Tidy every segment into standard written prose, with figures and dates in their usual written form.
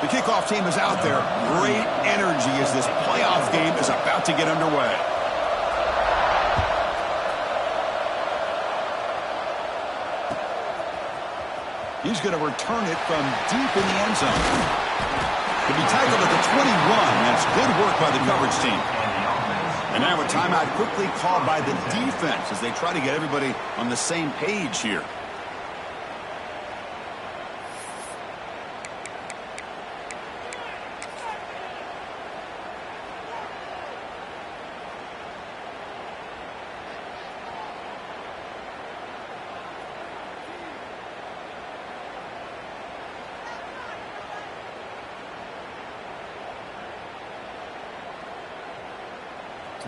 The kickoff team is out there. Great energy as this playoff game is about to get underway. He's going to return it from deep in the end zone. To be tackled at the 21. That's good work by the coverage team. And now a timeout quickly called by the defense as they try to get everybody on the same page here.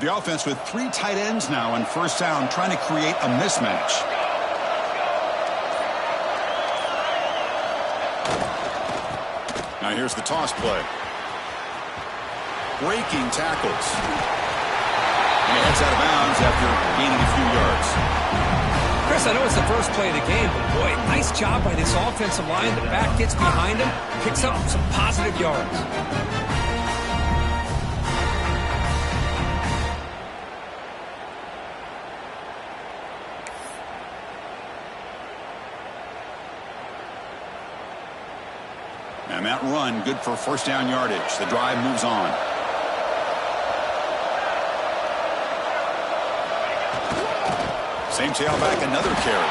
The offense with 3 tight ends now on first down, trying to create a mismatch. Now here's the toss play. Breaking tackles. And he heads out of bounds after gaining a few yards. Chris, I know it's the first play of the game, but boy, nice job by this offensive line. The back gets behind him, picks up some positive yards. And that run, good for first down yardage. The drive moves on. Same tailback, another carry.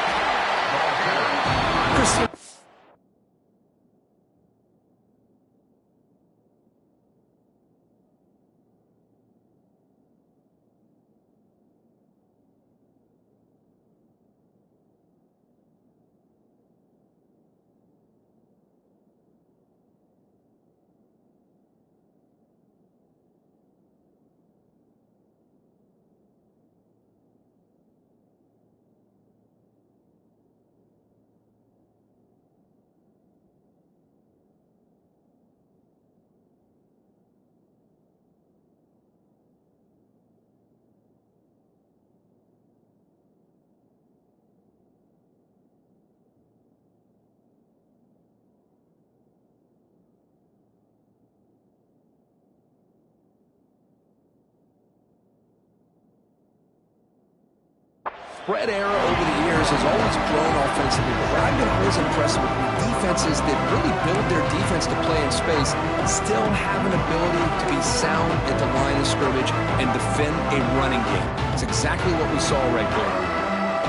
Spread era over the years has always grown offensively, but what I've been always impressed with defenses that really build their defense to play in space still have an ability to be sound at the line of scrimmage and defend a running game. It's exactly what we saw right there.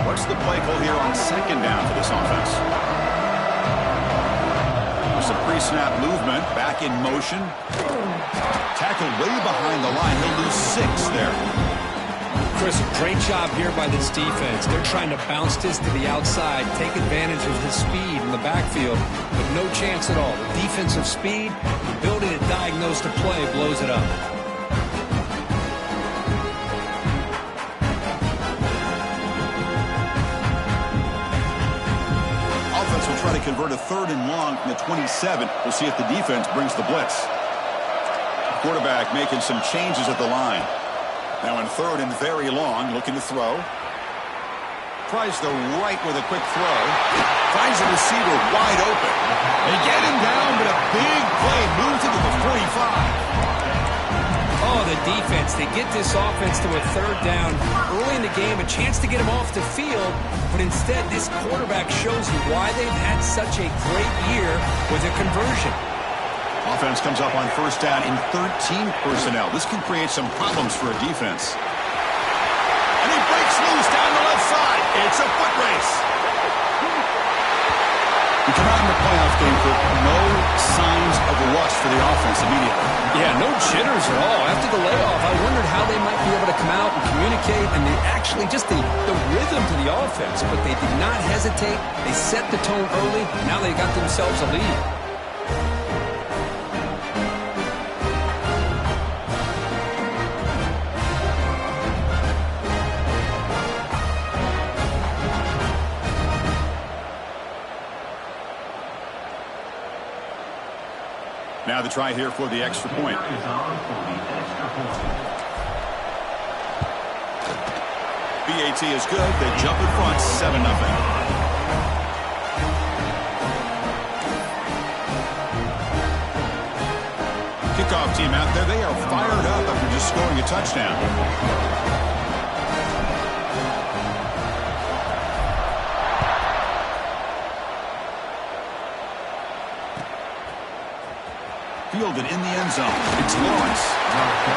What's the play call here on second down for this offense? There's some pre-snap movement, back in motion. Tackled way behind the line. He'll lose 6 there. Chris, great job here by this defense. They're trying to bounce this to the outside, take advantage of his speed in the backfield, but no chance at all. The defensive speed, the ability to diagnose the play blows it up. Offense will try to convert a 3rd and long from the 27. We'll see if the defense brings the blitz. Quarterback making some changes at the line. Now in 3rd and very long, looking to throw. Tries the right with a quick throw. Finds a receiver wide open. They get him down, but a big play moves into the 45. Oh, the defense. They get this offense to a 3rd down early in the game, a chance to get him off the field, but instead this quarterback shows you why they've had such a great year with a conversion. Offense comes up on first down in 13 personnel. This can create some problems for a defense. And he breaks loose down the left side. It's a foot race. We come out in the playoff game for no signs of rust for the offense immediately. Yeah, no jitters at all. After the layoff, I wondered how they might be able to come out and communicate, and they actually just the rhythm to the offense, but they did not hesitate. They set the tone early. Now they got themselves a lead. Now the try here for the extra point. BAT is good. They jump in front, 7-0. kickoff team out there, they are fired up after just scoring a touchdown. Fielded in the end zone. It's Lawrence.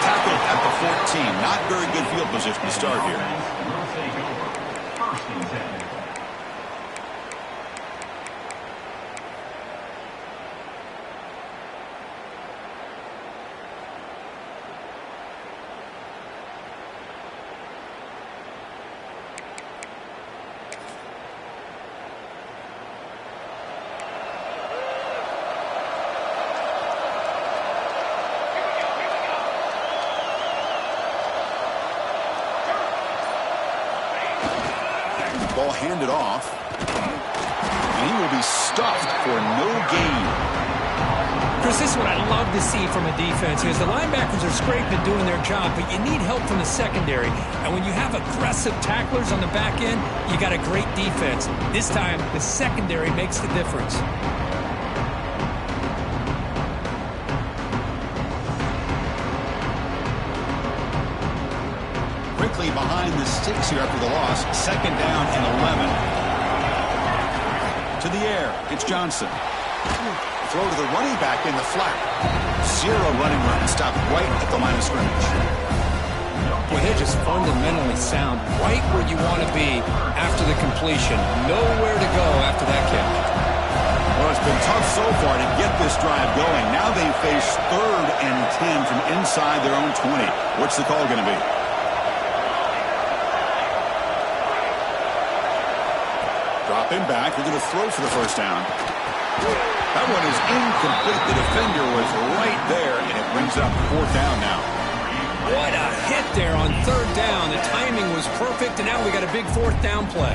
Tackled at the 14. Not very good field position to start here. First and 10. Ball handed off. And he will be stuffed for no gain. Chris, this is what I love to see from a defense is the linebackers are scraping doing their job, but you need help from the secondary. And when you have aggressive tacklers on the back end, you got a great defense. This time, the secondary makes the difference. Quickly behind the sticks here after the loss. Second down and 11. To the air. It's Johnson. Throw to the running back in the flat. Zero running room. Stopped right at the line of scrimmage. Boy, they're just fundamentally sound. Right where you want to be after the completion. Nowhere to go after that catch. Well, it's been tough so far to get this drive going. Now they face 3rd and 10 from inside their own 20. What's the call going to be? Dropping back. They're going to throw for the first down. That one is incomplete. The defender was right there, and it brings up 4th down now. What a hit there on 3rd down. The timing was perfect, and now we got a big 4th down play.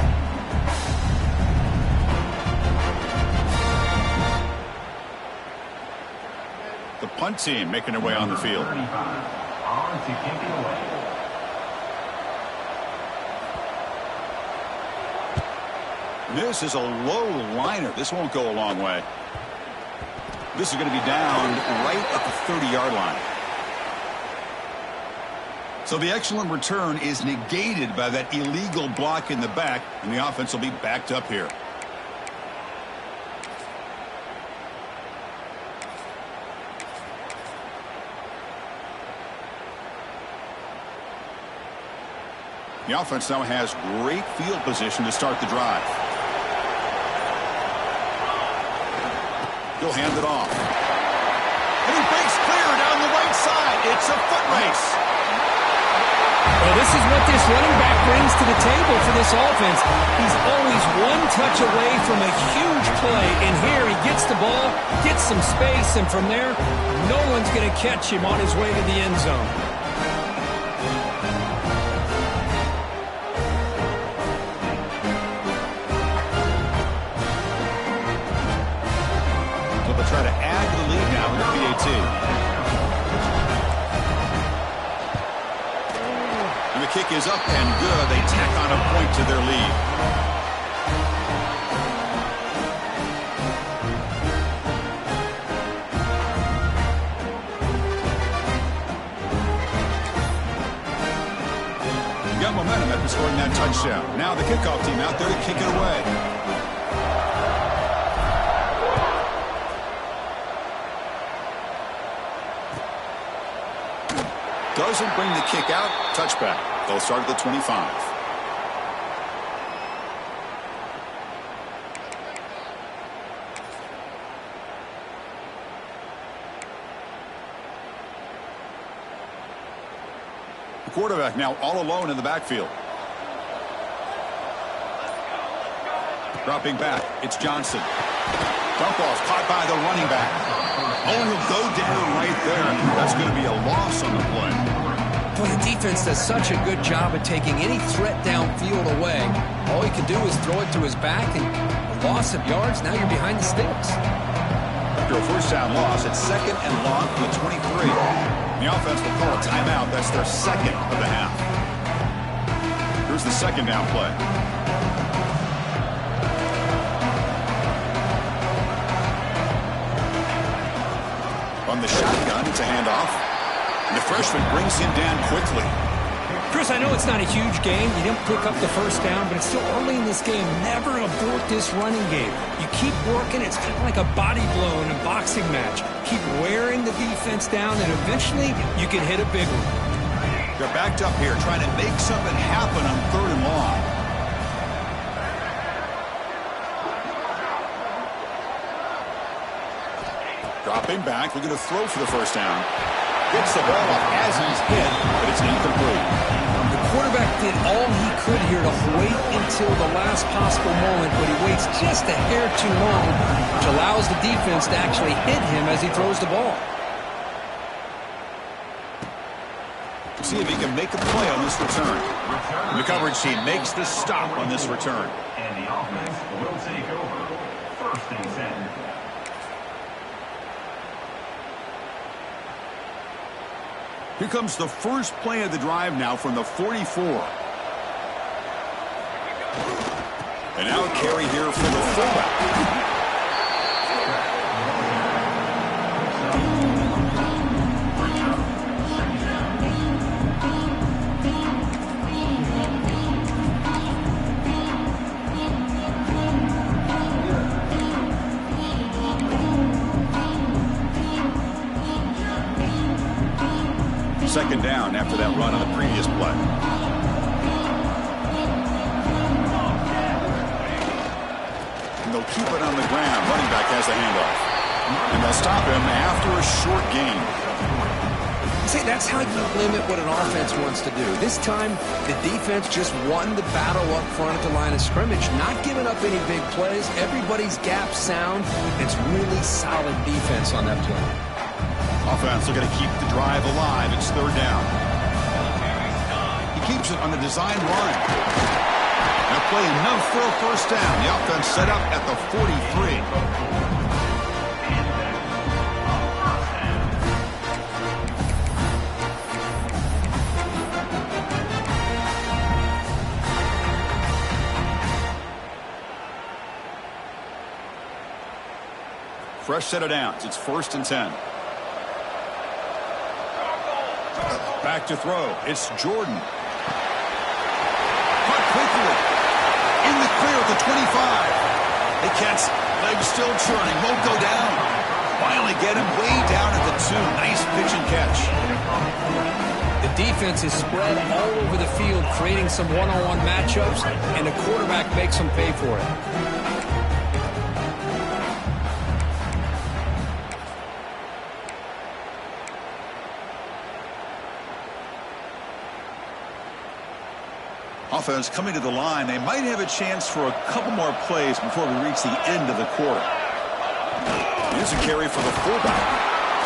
The punt team making their way on the field. 35. On to kick it away. This is a low liner. This won't go a long way. This is going to be down right at the 30-yard line. So the excellent return is negated by that illegal block in the back, and the offense will be backed up here. The offense now has great field position to start the drive. He'll hand it off. And he breaks clear down the right side. It's a foot race. Well, this is what this running back brings to the table for this offense. He's always one touch away from a huge play. And here he gets the ball, gets some space, and from there, no one's going to catch him on his way to the end zone. Try to add to the lead now with the PAT. And the kick is up and good. They tack on a point to their lead. Got momentum after scoring that touchdown. Now the kickoff team out there to kick it away. Doesn't bring the kick out. Touchback. They'll start at the 25. The quarterback now all alone in the backfield. Dropping back. It's Johnson. Dump off caught by the running back. Oh, and he'll go down right there. That's going to be a loss on the play. Boy, the defense does such a good job of taking any threat downfield away. All he can do is throw it to his back, and a loss of yards, now you're behind the sticks. After a first down loss, it's 2nd and long from the 23. The offense will call a timeout. That's their 2nd of the half. Here's the 2nd down play. On the shotgun, it's a handoff. And the freshman brings him down quickly. Chris, I know it's not a huge game. You didn't pick up the first down, but it's still early in this game. Never abort this running game. You keep working. It's kind of like a body blow in a boxing match. Keep wearing the defense down, and eventually you can hit a big one. They're backed up here trying to make something happen on 3rd and long. Dropping back, looking to throw for the first down. Gets the ball off as he's hit, but it's incomplete. The quarterback did all he could here to wait until the last possible moment, but he waits just a hair too long, which allows the defense to actually hit him as he throws the ball. See if he can make a play on this return. The coverage team makes the stop on this return. And the offense will take over. 1st and 10. Here comes the first play of the drive now from the 44. And now a carry here for the fullback. Second down after that run on the previous play. And they'll keep it on the ground. Running back has the handoff. And they'll stop him after a short gain. See, that's how you limit what an offense wants to do. This time, the defense just won the battle up front at the line of scrimmage, not giving up any big plays. Everybody's gap sound. It's really solid defense on that play. Offense looking to keep the drive alive. It's 3rd down. He keeps it on the design run. Now play enough for a first down. The offense set up at the 43. Fresh set of downs. It's 1st and 10. Back to throw. It's Jordan. Caught quickly. In the clear at the 25. They catch. Legs still churning. Won't go down. Finally get him way down at the 2. Nice pitch and catch. The defense is spread all over the field, creating some one-on-one matchups, and the quarterback makes them pay for it. Offense coming to the line. They might have a chance for a couple more plays before we reach the end of the quarter. Here's a carry for the fullback.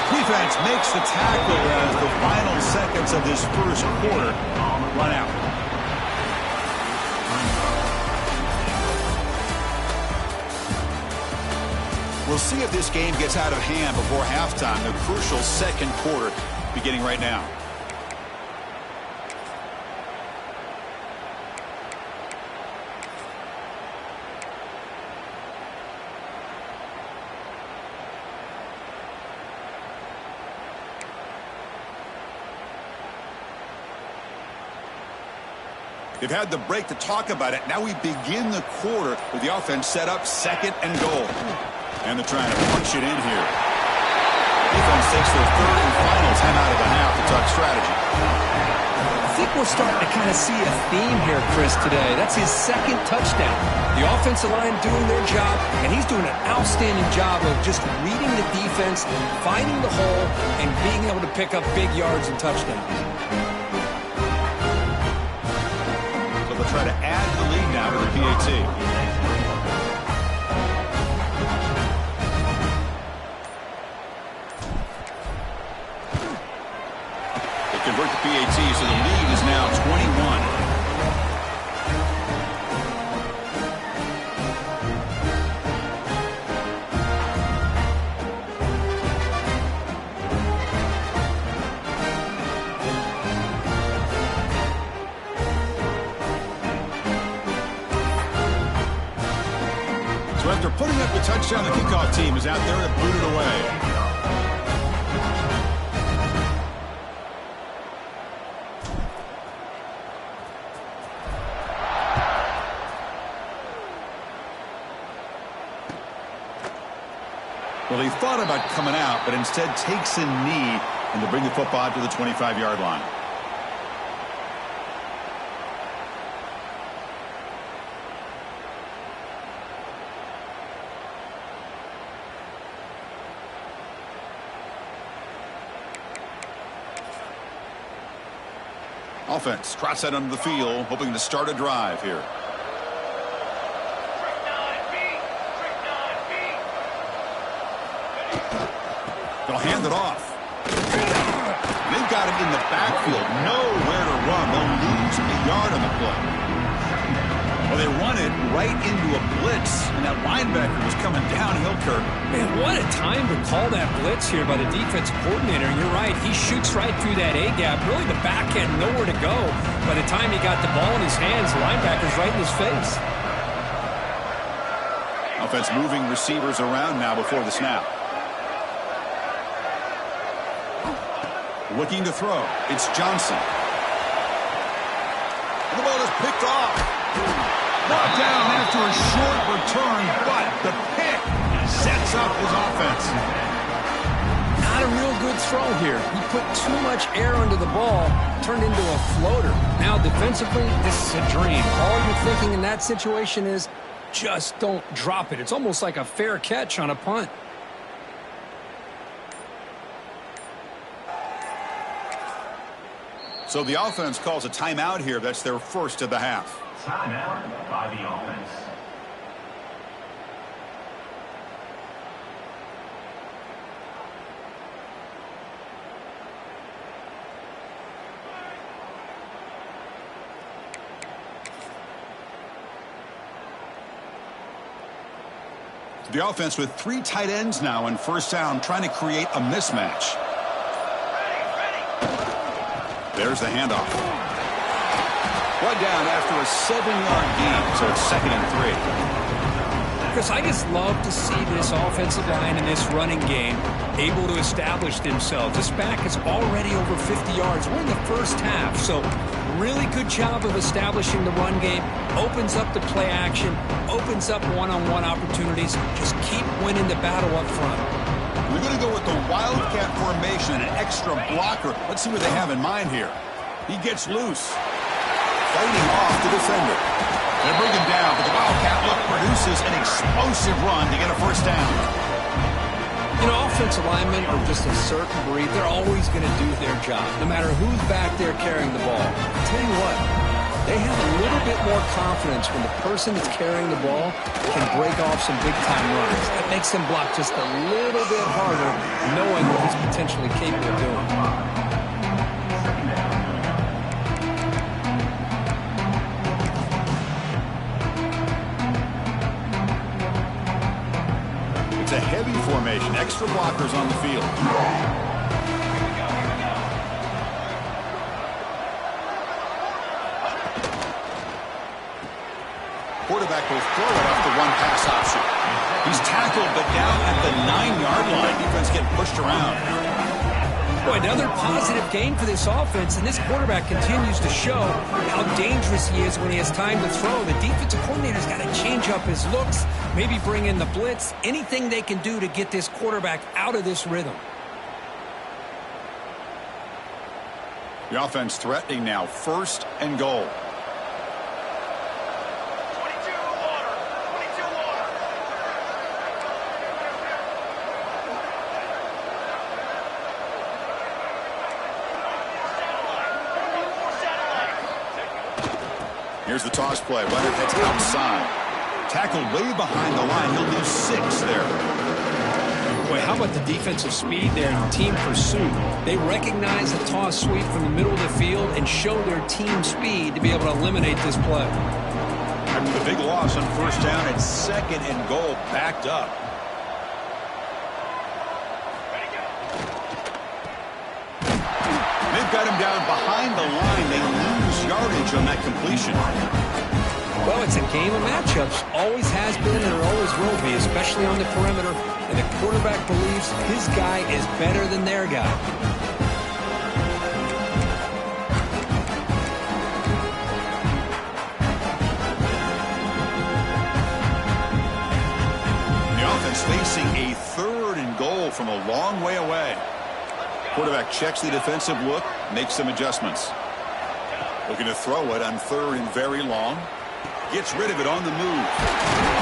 Defense makes the tackle as the final seconds of this first quarter run out. We'll see if this game gets out of hand before halftime. The crucial second quarter beginning right now. They've had the break to talk about it. Now we begin the quarter with the offense set up 2nd and goal. And they're trying to punch it in here. Defense takes their 3rd and final time out of the half to talk strategy. I think we're starting to kind of see a theme here, Chris, today. That's his 2nd touchdown. The offensive line doing their job, and he's doing an outstanding job of just reading the defense, finding the hole, and being able to pick up big yards and touchdowns. They'll try to add the lead now to the PAT. They convert the PAT, so the lead is now 21. So after putting up the touchdown, the kickoff team is out there to boot it away. Well, he thought about coming out, but instead takes a knee and to bring the football to the 25-yard line. Offense trots that under the field, hoping to start a drive here. They'll hand it off. They've got him in the backfield. Nowhere to run. They'll lose a yard on the play. Well, they run it right into a blitz, and that linebacker was coming downhill, Kirk. Man, what a time to call that blitz here by the defensive coordinator. And you're right, he shoots right through that A-gap. Really, the back end, nowhere to go. By the time he got the ball in his hands, the linebacker's right in his face. Offense moving receivers around now before the snap. Looking to throw. It's Johnson. And the ball is picked off. Brought down after a short return, but the pick sets up his offense. Not a real good throw here. He put too much air under the ball, turned into a floater. Now defensively, this is a dream. All you're thinking in that situation is just don't drop it. It's almost like a fair catch on a punt. So the offense calls a timeout here. That's their first of the half. Timeout by the offense. The offense with 3 tight ends now in first down, trying to create a mismatch. There's the handoff. One down after a 7-yard gain, so it's 2nd and 3. Chris, I just love to see this offensive line in this running game able to establish themselves. This back is already over 50 yards. We're in the first half, so really good job of establishing the run game. Opens up the play action, opens up one-on-one opportunities. Just keep winning the battle up front. We're going to go with the Wildcat formation, an extra blocker. Let's see what they have in mind here. He gets loose. Fighting off the defender. They bring him down, but the Wildcat look produces an explosive run to get a first down. You know, offensive linemen are just a certain breed. They're always going to do their job, no matter who's back there carrying the ball. I'll tell you what, they have a little bit more confidence when the person that's carrying the ball can break off some big-time runs. That makes them block just a little bit harder, knowing what he's potentially capable of doing. It's a heavy formation, extra blockers on the field. Quarterback will throw it off the one-pass option. He's tackled, but down at the 9-yard line. Defense getting pushed around. Boy, another positive game for this offense, and this quarterback continues to show how dangerous he is when he has time to throw. The defensive coordinator's got to change up his looks, maybe bring in the blitz, anything they can do to get this quarterback out of this rhythm. The offense threatening now, 1st and goal. Here's the toss play. Leonard heads outside. Tackled way behind the line. He'll lose 6 there. Boy, how about the defensive speed there and team pursuit? They recognize the toss sweep from the middle of the field and show their team speed to be able to eliminate this play. After the big loss on first down, it's 2nd and goal, backed up. They've got him down behind the line. They lose yardage on that completion. Well, it's a game of matchups. Always has been and always will be, especially on the perimeter. And the quarterback believes his guy is better than their guy. facing a 3rd and goal from a long way away. Quarterback checks the defensive look, makes some adjustments. Looking to throw it on 3rd and very long. Gets rid of it on the move.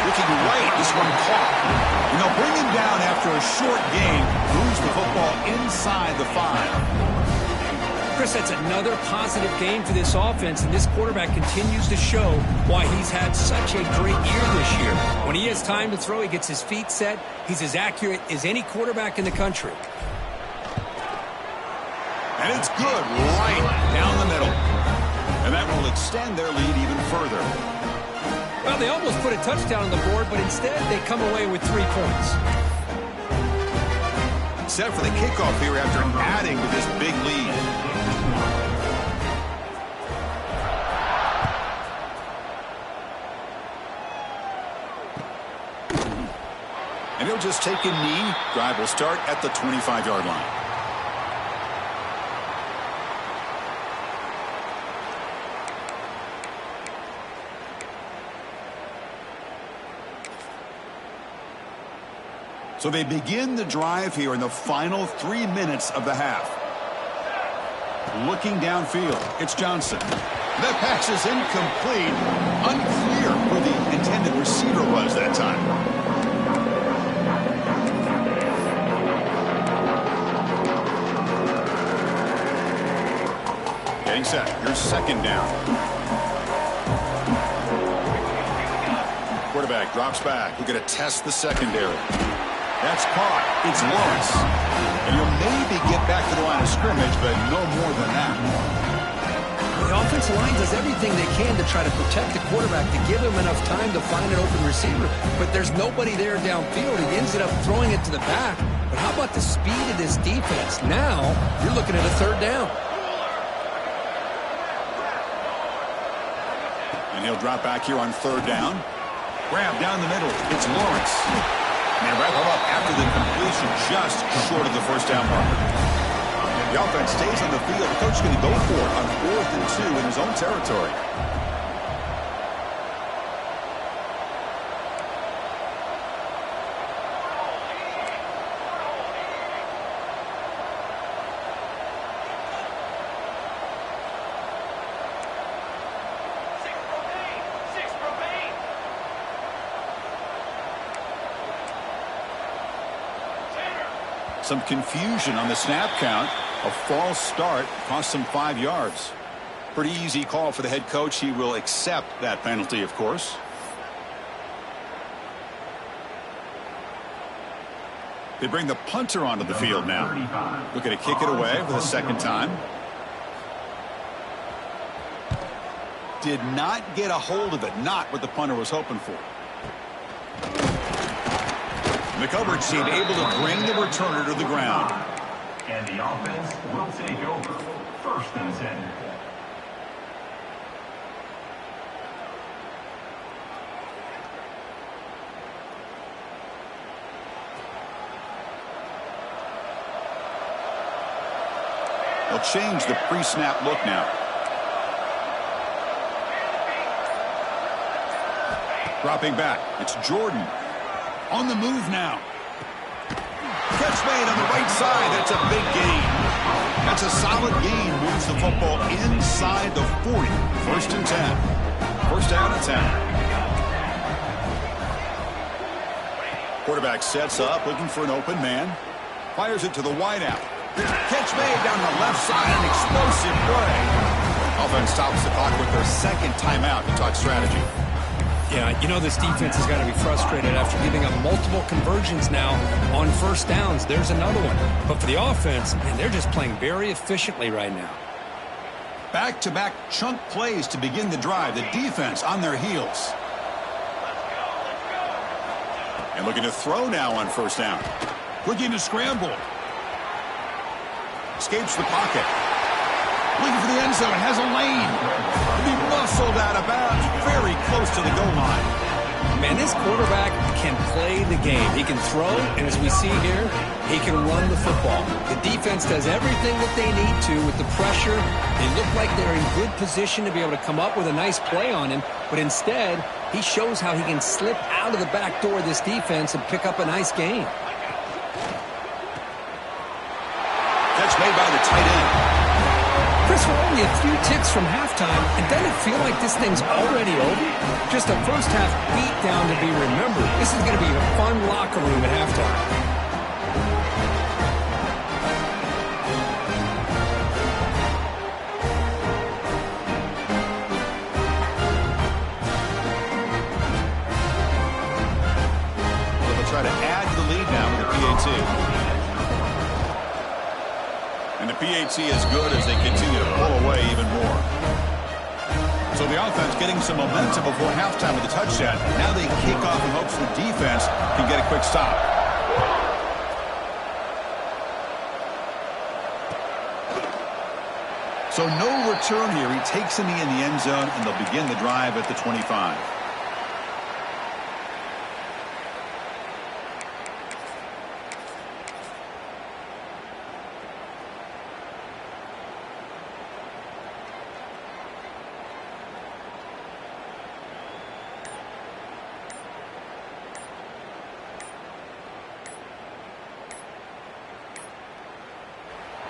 Looking right, this one caught. And they'll bring him down after a short game. Moves the football inside the 5. Chris, that's another positive game for this offense, and this quarterback continues to show why he's had such a great year this year. When he has time to throw, he gets his feet set. He's as accurate as any quarterback in the country. And it's good right down the middle. And that will extend their lead even further. Well, they almost put a touchdown on the board, but instead they come away with 3 points. Set for the kickoff here after adding to this big lead. And he'll just take a knee. Drive will start at the 25-yard line. So they begin the drive here in the final 3 minutes of the half. Looking downfield, it's Johnson. That pass is incomplete. Unclear who the intended receiver was that time. Getting set. Here's 2nd down. Quarterback drops back. We're going to test the secondary. That's caught. It's Lawrence. And you'll maybe get back to the line of scrimmage, but no more than that. The offensive line does everything they can to try to protect the quarterback, to give him enough time to find an open receiver. But there's nobody there downfield. He ends up throwing it to the back. But how about the speed of this defense? Now you're looking at a 3rd down. And he'll drop back here on 3rd down. Grab down the middle. It's Lawrence. And they wrap him up after the completion, just short of the 1st down marker. The offense stays on the field. The coach is going to go for it on 4th and 2 in his own territory. Some confusion on the snap count. A false start cost them 5 yards. Pretty easy call for the head coach. He will accept that penalty, of course. They bring the punter onto the field now. Looking to kick it away for the 2nd time. Did not get a hold of it. Not what the punter was hoping for. The coverage team able to bring the returner to the ground. And the offense will take over. 1st and 10. They'll change the pre-snap look now. Dropping back. It's Jordan. On the move now. Catch made on the right side. That's a big gain. That's a solid gain. Moves the football inside the 40. 1st and 10. 1st down and 10. Quarterback sets up, looking for an open man. Fires it to the wideout. Catch made down the left side. An explosive play. Offense stops the clock with their 2nd timeout to talk strategy. Yeah, you know this defense has got to be frustrated after giving up multiple conversions now on 1st downs. There's another one. But for the offense, man, they're just playing very efficiently right now. Back-to-back chunk plays to begin the drive. The defense on their heels. And looking to throw now on 1st down. Looking to scramble. Escapes the pocket. Looking for the end zone. Has a lane. Be muscled out of bounds. Very close to the goal line. Man, this quarterback can play the game. He can throw, and as we see here, he can run the football. The defense does everything that they need to with the pressure. They look like they're in good position to be able to come up with a nice play on him, but instead, he shows how he can slip out of the back door of this defense and pick up a nice gain. Catch made by the tight end. Chris, we're only a few ticks from halftime, and doesn't it feel like this thing's already over? Just a first-half beatdown to be remembered. This is going to be a fun locker room at halftime. They'll try to add to the lead now with the PAT. And the PAT is good as they continue to pull away even more. So the offense getting some momentum before halftime with a touchdown. Now they kick off in hopes the defense can get a quick stop. So no return here. He takes a knee in the end zone, and they'll begin the drive at the 25.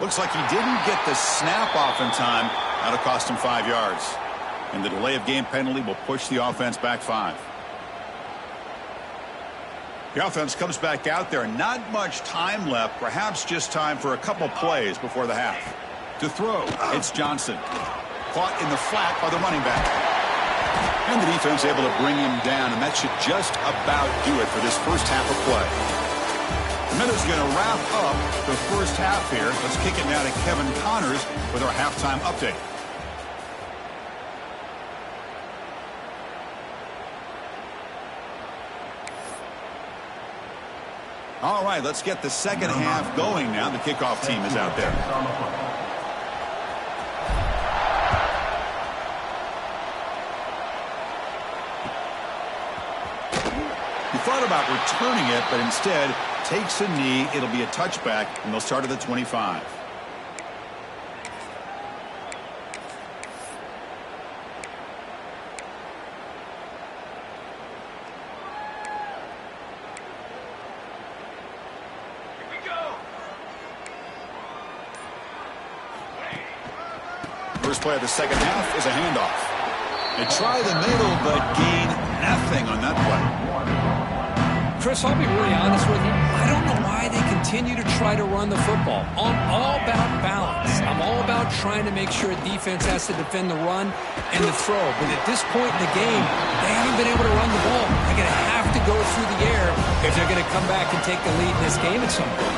Looks like he didn't get the snap off in time. That'll cost him 5 yards. And the delay of game penalty will push the offense back 5. The offense comes back out there. Not much time left. Perhaps just time for a couple plays before the half. To throw, it's Johnson. Caught in the flat by the running back. And the defense able to bring him down. And that should just about do it for this first half of play. The Minutes going to wrap up the first half here. Let's kick it now to Kevin Connors with our halftime update. All right, let's get the second half going now. The kickoff team is out there. He thought about returning it, but instead takes a knee. It'll be a touchback, and they'll start at the 25. Here we go. First play of the second half is a handoff. They try the middle, but gain nothing on that play. Chris, I'll be really honest with you. I don't know why they continue to try to run the football. I'm all about balance. I'm all about trying to make sure defense has to defend the run and the throw. But at this point in the game, they haven't been able to run the ball. They're going to have to go through the air if they're going to come back and take the lead in this game at some point.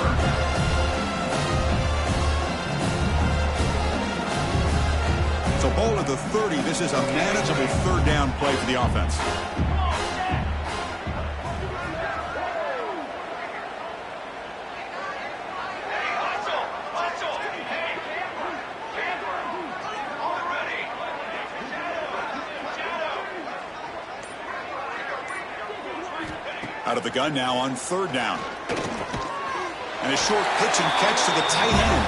So ball at the 30. This is a manageable third down play for the offense. Out of the gun now on third down. And a short pitch and catch to the tight end.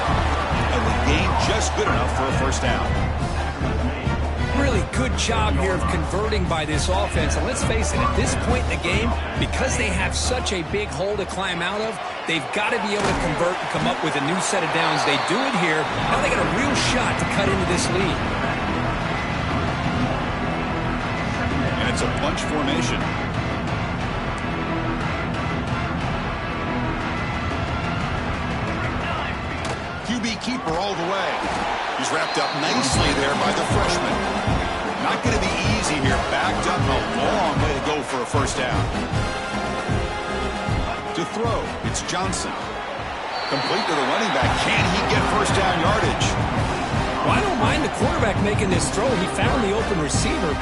And the gain just good enough for a first down. Really good job here of converting by this offense. And let's face it, at this point in the game, because they have such a big hole to climb out of, they've got to be able to convert and come up with a new set of downs. They do it here. Now they got a real shot to cut into this lead. And it's a bunch formation. QB keeper all the way. He's wrapped up nicely there by the freshman. Not going to be easy here. Backed up a long way to go for a first down. To throw, it's Johnson. Complete to the running back. Can he get first down yardage? Well, I don't mind the quarterback making this throw. He found the open receiver.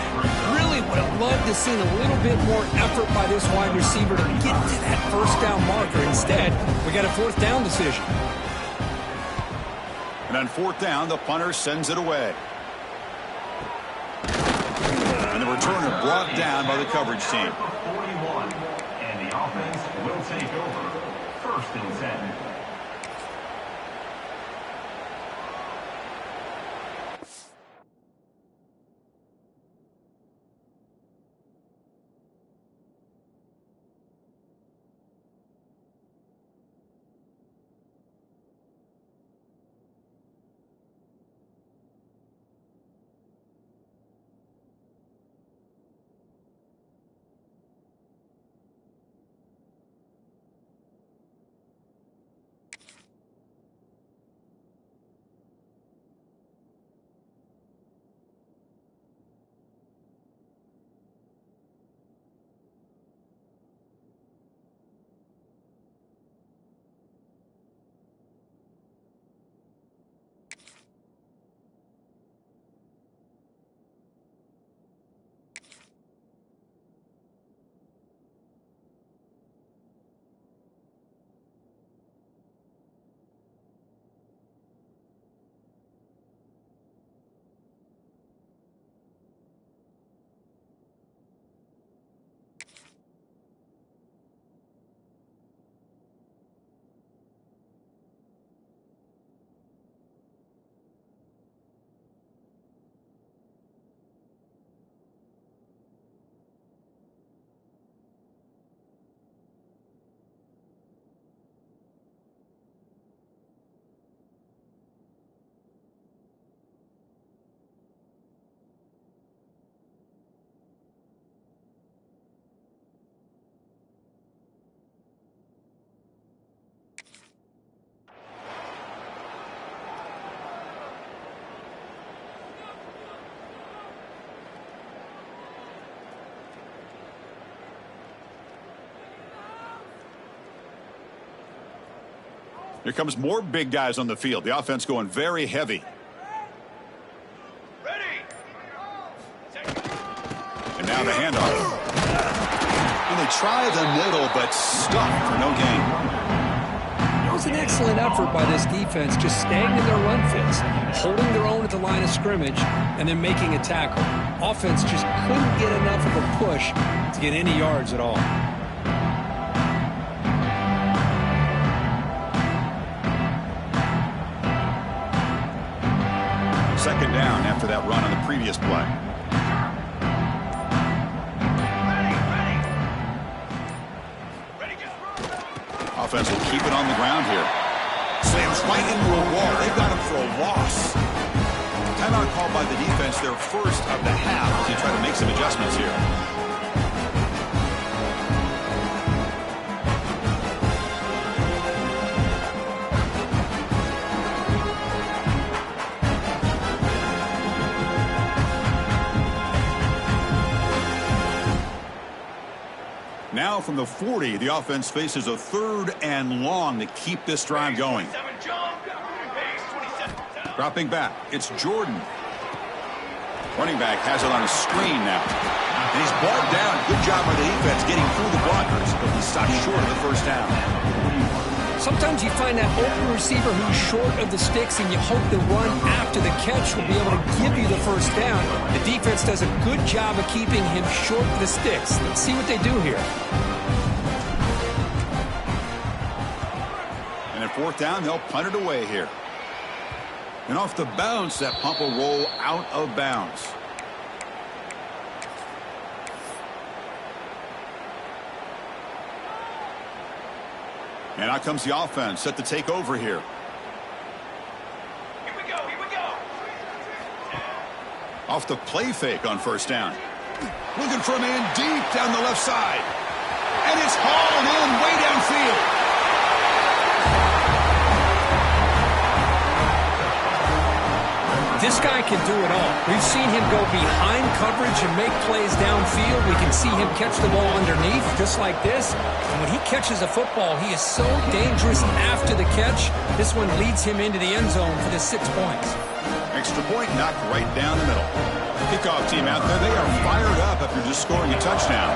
Really would have loved to see a little bit more effort by this wide receiver to get to that first down marker. Instead, we got a fourth down decision. And on fourth down, the punter sends it away. And And the returner brought down by the coverage team. 41, and the offense will take over. First and 10. Here comes more big guys on the field. The offense going very heavy. And now the handoff. And they try the middle, but stuck for no gain. It was an excellent effort by this defense, just staying in their run fits, holding their own at the line of scrimmage, and then making a tackle. Offense just couldn't get enough of a push to get any yards at all. Second down after that run on the previous play. Offense will keep it on the ground here. Slams right into a wall. They've got him for a loss. Timeout called by the defense, their first of the half, as they try to make some adjustments here. Now from the 40, the offense faces a third and long to keep this drive going. Dropping back, it's Jordan. Running back has it on a screen now. And he's brought down. Good job by the defense getting through the blockers, but he stopped short of the first down. Sometimes you find that open receiver who's short of the sticks, and you hope the run after the catch will be able to give you the first down. The defense does a good job of keeping him short of the sticks. Let's see what they do here. And at fourth down, they'll punt it away here. And off the bounce, that pump will roll out of bounds. And out comes the offense, set to take over here. Here we go. Off the play fake on first down. Looking for a man deep down the left side. And it's hauled in way downfield. This guy can do it all. We've seen him go behind coverage and make plays downfield. We can see him catch the ball underneath just like this. And when he catches a football, he is so dangerous after the catch. This one leads him into the end zone for the 6 points. Extra point knocked right down the middle. Kickoff team out there, they are fired up after just scoring a touchdown.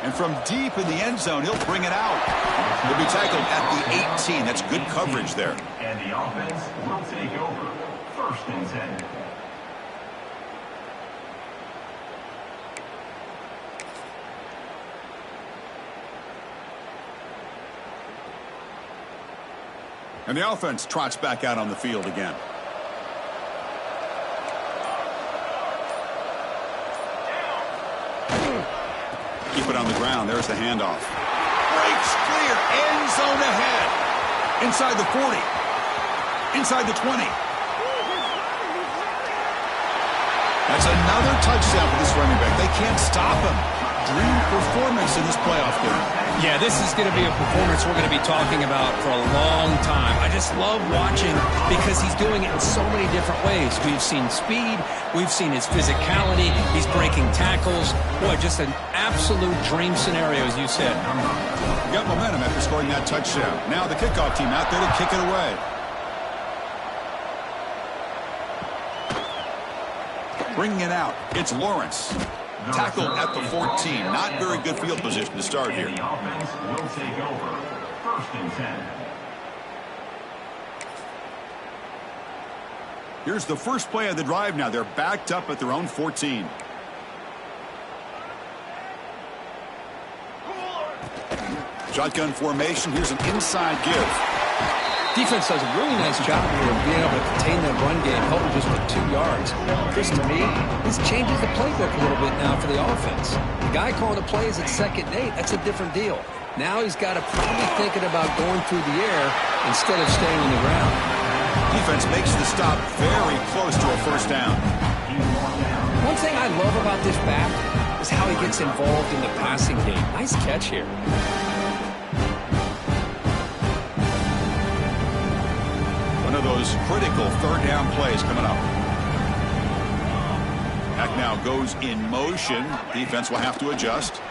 And from deep in the end zone, he'll bring it out. He'll be tackled at the 18. That's good coverage there. And the offense will take over. 1st and 10. And the offense trots back out on the field again. Keep it on the ground. There's the handoff. Breaks clear. End zone ahead. Inside the 40. Inside the 20. That's another touchdown for this running back. They can't stop him. Dream performance in this playoff game. Yeah, this is going to be a performance we're going to be talking about for a long time. I just love watching because he's doing it in so many different ways. We've seen speed. We've seen his physicality. He's breaking tackles. Boy, just an absolute dream scenario, as you said. You got momentum after scoring that touchdown. Now the kickoff team out there to kick it away. Bringing it out. It's Lawrence. Tackled at the 14. Not very good field position to start here. And the offense will take over. 1st and 10. Here's the first play of the drive now. They're backed up at their own 14. Shotgun formation. Here's an inside give. Defense does a really nice job here of being able to contain that run game, helping just with 2 yards. Chris, to me, this changes the playbook a little bit now for the offense. The guy calling the plays at 2nd and 8, that's a different deal. Now he's got to probably thinking about going through the air instead of staying on the ground. Defense makes the stop very close to a 1st down. One thing I love about this back is how he gets involved in the passing game. Nice catch here. One of those critical 3rd down plays coming up. Back now goes in motion. Defense will have to adjust.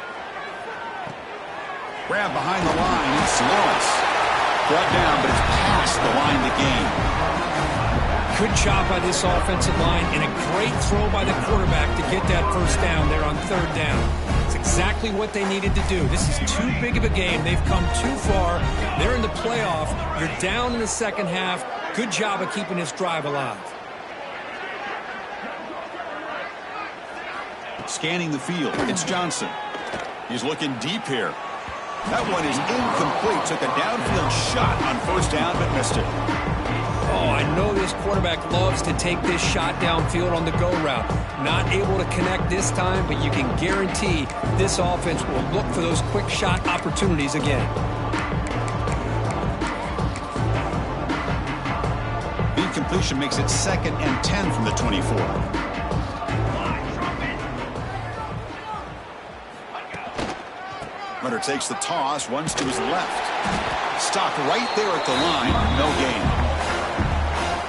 Grab behind the line. It's Lawrence. Brought down, but it's past the line to gain. Good job by this offensive line and a great throw by the quarterback to get that 1st down there on 3rd down. It's exactly what they needed to do. This is too big of a game. They've come too far. They're in the playoff. You're down in the 2nd half. Good job of keeping this drive alive. Scanning the field. It's Johnson. He's looking deep here. That one is incomplete. Took a downfield shot on 1st down, but missed it. Oh, I know this quarterback loves to take this shot downfield on the go route. Not able to connect this time, but you can guarantee this offense will look for those quick shot opportunities again. The incompletion makes it 2nd and 10 from the 24. Runner takes the toss, runs to his left. Stopped right there at the line. No gain.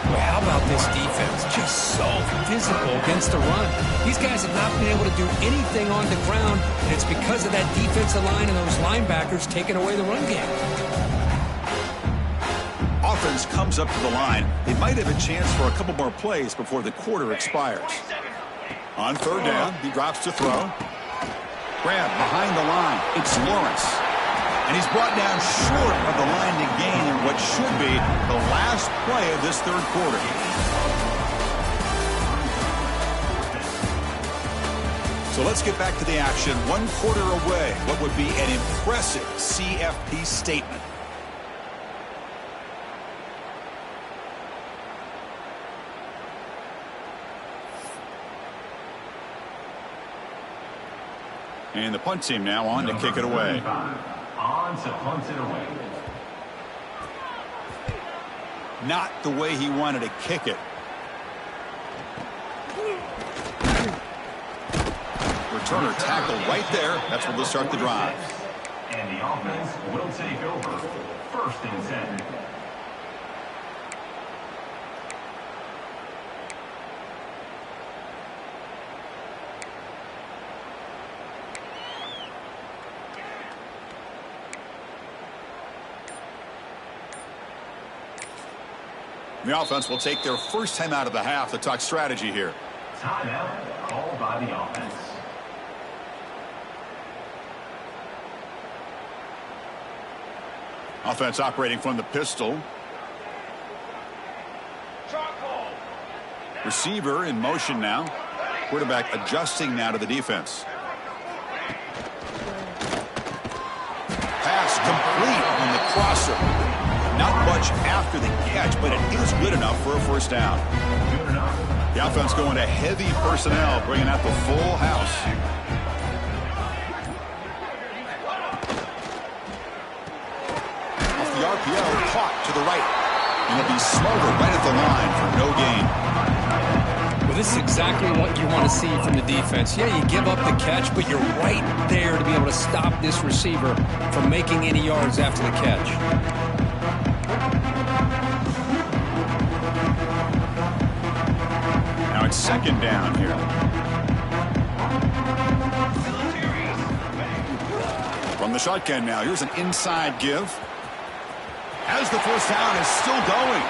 Well, how about this defense? Just so physical against the run. These guys have not been able to do anything on the ground, and it's because of that defensive line and those linebackers taking away the run game. Offense comes up to the line. They might have a chance for a couple more plays before the quarter expires. On 3rd down, he drops to throw. Grab behind the line. It's Lawrence. And he's brought down short of the line to gain in what should be the last play of this 3rd quarter. So let's get back to the action. 1 quarter away. What would be an impressive CFP statement. And the punt team now on to kick it away. On to punt it away. Not the way he wanted to kick it. Returner tackled right there. That's where they'll start the drive. And the offense will take over. 1st and 10. The offense will take their first time out of the half to talk strategy here. Timeout called by the offense. Offense operating from the pistol. Receiver in motion now. Quarterback adjusting now to the defense. Pass complete on the crosser. Not much after the catch, but it is good enough for a first down. The offense going to heavy personnel, bringing out the full house. Off the RPO, caught to the right. And he'll be smothered right at the line for no gain. Well, this is exactly what you want to see from the defense. Yeah, you give up the catch, but you're right there to be able to stop this receiver from making any yards after the catch. Now it's second down here. From the shotgun now, here's an inside give. As the first down is still going.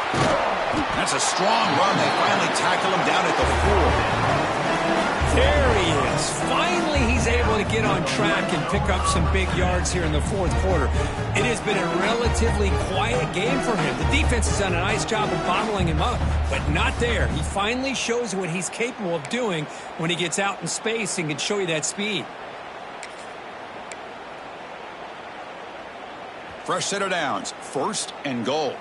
That's a strong run. They finally tackle him down at the 4. There he is. Finally, he's able to get on track and pick up some big yards here in the fourth quarter. It has been a relatively quiet game for him. The defense has done a nice job of bottling him up, but not there. He finally shows what he's capable of doing when he gets out in space and can show you that speed. Fresh set of downs. First and goal.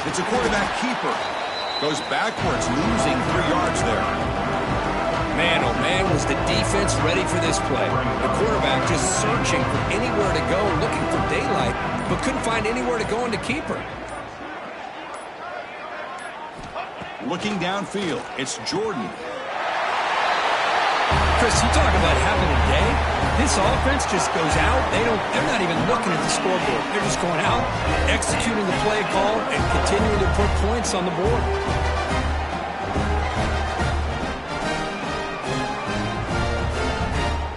It's a quarterback keeper. Goes backwards, losing 3 yards there. Man, oh man, was the defense ready for this play. The quarterback just searching for anywhere to go, looking for daylight, but couldn't find anywhere to go into keeper. Looking downfield, it's Jordan. Chris, you talk about having a day. This offense just goes out. They're not even looking at the scoreboard. They're just going out, executing the play call, and continuing to put points on the board.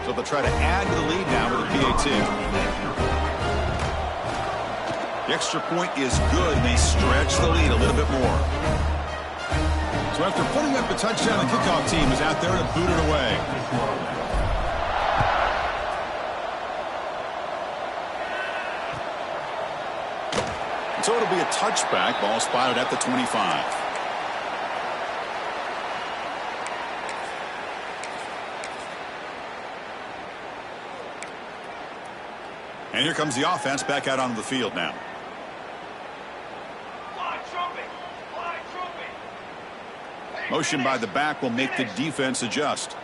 So they'll try to add to the lead now with a PAT. The extra point is good. They stretch the lead a little bit more. So after putting up a touchdown, the kickoff team is out there to boot it away. So it'll be a touchback. Ball spotted at the 25. And here comes the offense back out onto the field now. Motion by the back will make the defense adjust.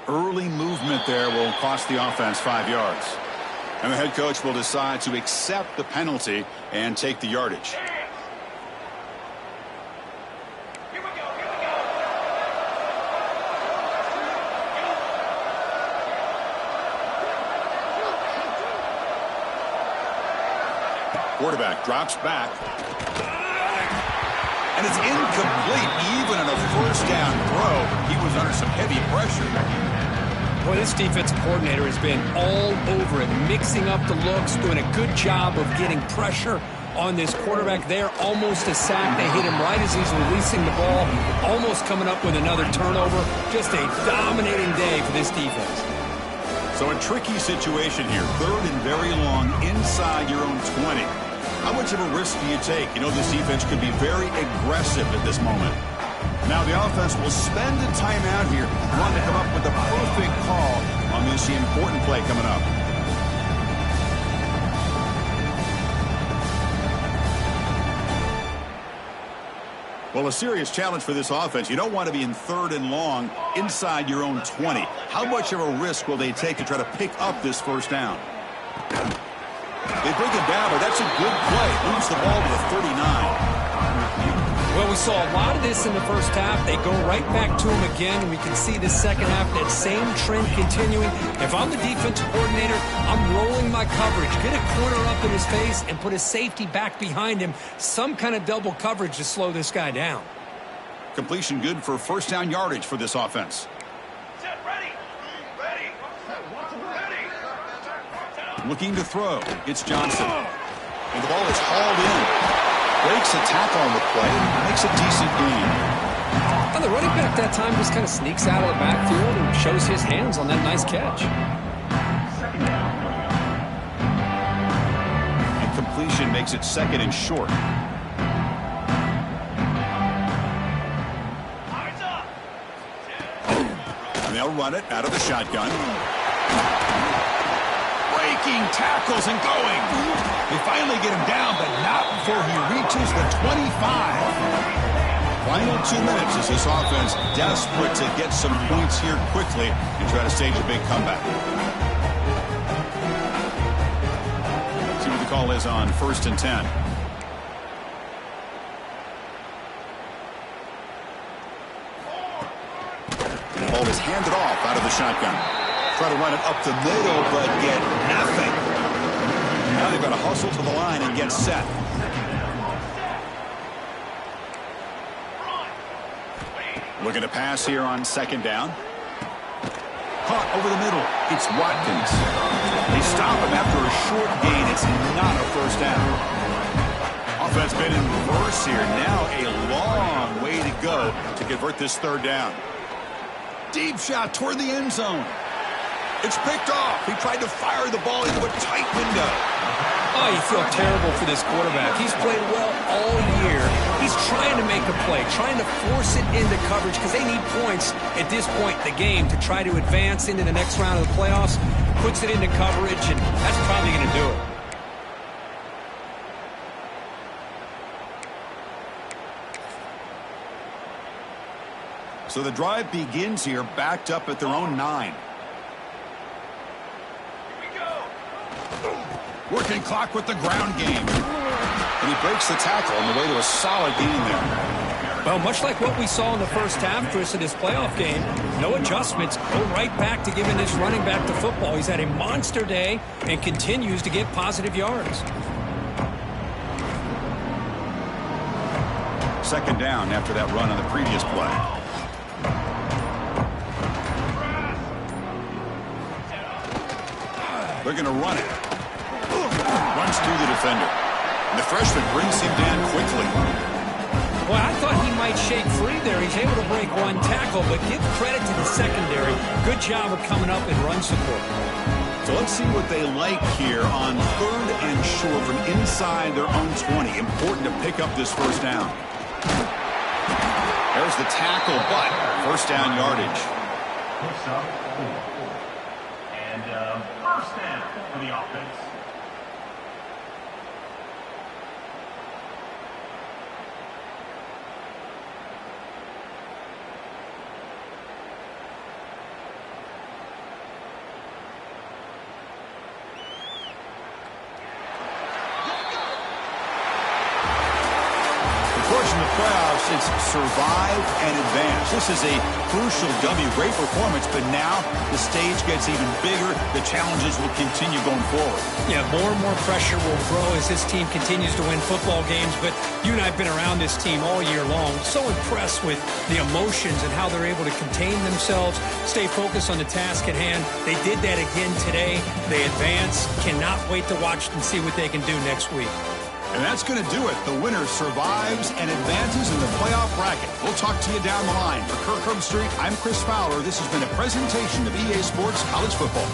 Early movement there will cost the offense 5 yards. And the head coach will decide to accept the penalty and take the yardage. Quarterback drops back. And it's incomplete. Even in a first down throw, he was under some heavy pressure. Boy, this defensive coordinator has been all over it, mixing up the looks, doing a good job of getting pressure on this quarterback there. Almost a sack. They hit him right as he's releasing the ball, almost coming up with another turnover. Just a dominating day for this defense. So a tricky situation here. Third and very long inside your own 20. How much of a risk do you take? You know, this defense could be very aggressive at this moment. Now the offense will spend a timeout here, wanting to come up with the perfect call on this important play coming up. Well, a serious challenge for this offense. You don't want to be in third and long inside your own 20. How much of a risk will they take to try to pick up this first down? They bring him down, but that's a good play. Moves the ball to the 39. Well, we saw a lot of this in the first half. They go right back to him again, and we can see the second half, that same trend continuing. If I'm the defensive coordinator, I'm rolling my coverage. Get a corner up in his face and put a safety back behind him. Some kind of double coverage to slow this guy down. Completion good for first down yardage for this offense. Looking to throw. It's Johnson. And the ball is hauled in. Breaks a tackle on the play. Makes a decent gain. Well, the running back that time just kind of sneaks out of the backfield and shows his hands on that nice catch. Incompletion makes it 2nd and short. And they'll run it out of the shotgun. Breaking tackles and going. They finally get him down, but not before he reaches the 25. Final 2 minutes as this offense desperate to get some points here quickly and try to stage a big comeback. See what the call is on 1st and 10. The ball is handed off out of the shotgun. Try to run it up the middle, but get nothing. Now they've got to hustle to the line and get set. Looking to pass here on 2nd down. Caught over the middle. It's Watkins. They stop him after a short gain. It's not a 1st down. Offense been in reverse here. Now a long way to go to convert this 3rd down. Deep shot toward the end zone. It's picked off. He tried to fire the ball into a tight window. Oh, you feel terrible for this quarterback. He's played well all year. He's trying to make a play, trying to force it into coverage because they need points at this point in the game to try to advance into the next round of the playoffs. Puts it into coverage, and that's probably going to do it. So the drive begins here, backed up at their own 9. Working clock with the ground game. And he breaks the tackle on the way to a solid gain there. Well, much like what we saw in the first half, Chris, in this playoff game, no adjustments. Go right back to giving this running back the football. He's had a monster day and continues to get positive yards. 2nd down after that run on the previous play. They're going to run it. Runs through the defender. And the freshman brings him down quickly. Well, I thought he might shake free there. He's able to break 1 tackle, but give credit to the secondary. Good job of coming up in run support. So let's see what they like here on 3rd and short from inside their own 20. Important to pick up this 1st down. There's the tackle, but 1st down yardage. Picks up 4. And 1st down for the offense. In the playoffs, it's survive and advance. This is a crucial W. Great performance, but now the stage gets even bigger. The challenges will continue going forward. Yeah, more and more pressure will grow as this team continues to win football games, but you and I have been around this team all year long. So impressed with the emotions and how they're able to contain themselves, stay focused on the task at hand. They did that again today. They advance. Cannot wait to watch and see what they can do next week. And that's going to do it. The winner survives and advances in the playoff bracket. We'll talk to you down the line. For Kirk Herbstreit, I'm Chris Fowler. This has been a presentation of EA Sports College Football.